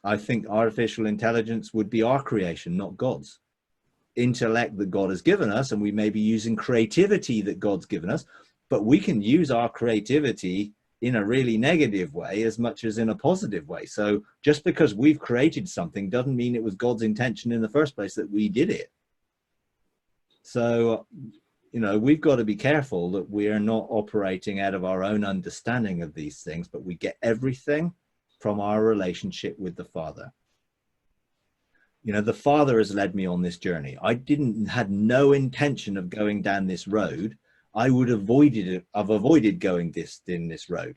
I think artificial intelligence would be our creation, not God's. Intellect that God has given us, and we may be using creativity that God's given us, but we can use our creativity in a really negative way as much as in a positive way. So just because we've created something doesn't mean it was God's intention in the first place that we did it. So, you know, we've got to be careful that we are not operating out of our own understanding of these things, but we get everything from our relationship with the Father. You know, the Father has led me on this journey. I had no intention of going down this road. I would have avoided going in this road,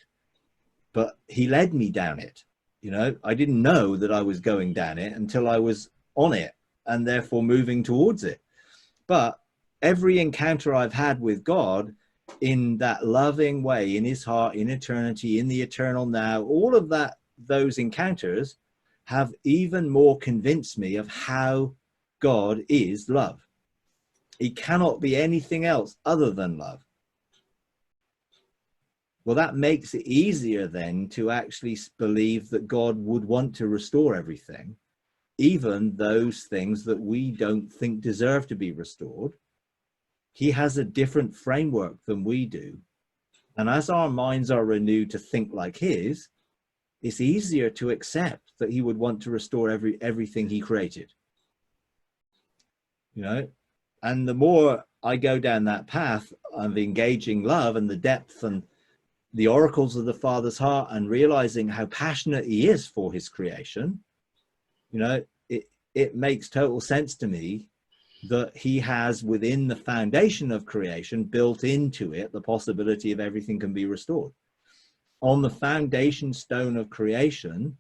but he led me down it. You know, I didn't know that I was going down it until I was on it and therefore moving towards it. But every encounter I've had with God in that loving way, in his heart, in eternity, in the eternal now, all of that, those encounters have even more convinced me of how God is love. He cannot be anything else other than love. Well, that makes it easier then to actually believe that God would want to restore everything, even those things that we don't think deserve to be restored. He has a different framework than we do. And as our minds are renewed to think like his, it's easier to accept that he would want to restore everything he created. You know, and the more I go down that path of engaging love and the depth and the oracles of the Father's heart and realizing how passionate he is for his creation, you know, it makes total sense to me that he has within the foundation of creation built into it the possibility of everything can be restored. On the foundation stone of creation,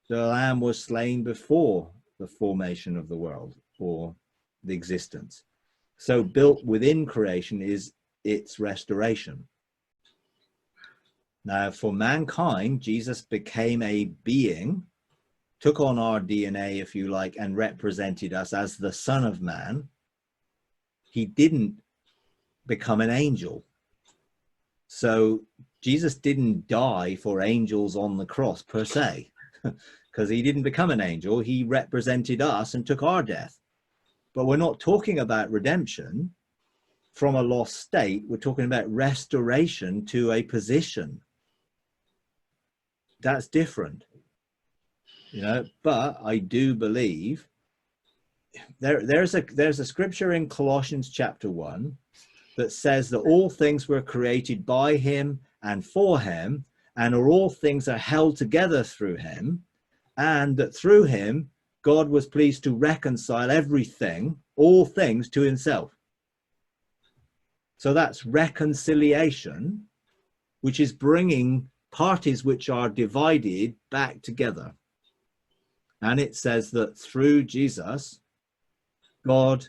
the Lamb was slain before the formation of the world or the existence. So built within creation is its restoration. Now, for mankind, Jesus became a being, took on our DNA, if you like, and represented us as the Son of Man. He didn't become an angel. So Jesus didn't die for angels on the cross per se, because he didn't become an angel. He represented us and took our death. But we're not talking about redemption from a lost state. We're talking about restoration to a position. That's different, you know. But I do believe there's a scripture in Colossians chapter 1 that says that all things were created by him and for him, and all things are held together through him, and that through him God was pleased to reconcile everything, all things, to himself. So that's reconciliation, which is bringing parties which are divided back together. And it says that through Jesus, God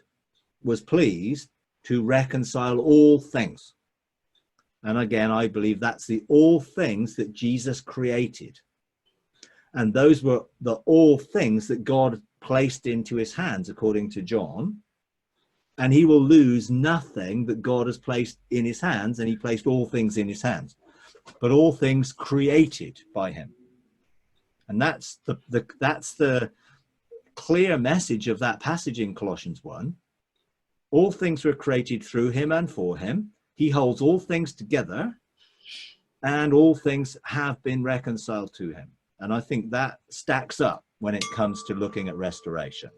was pleased to reconcile all things. And again, I believe that's the all things that Jesus created. And those were the all things that God placed into his hands, according to John. And he will lose nothing that God has placed in his hands, and he placed all things in his hands, but all things created by him. And that's the clear message of that passage in Colossians 1. All things were created through him and for him. He holds all things together, and all things have been reconciled to him. And I think that stacks up when it comes to looking at restoration.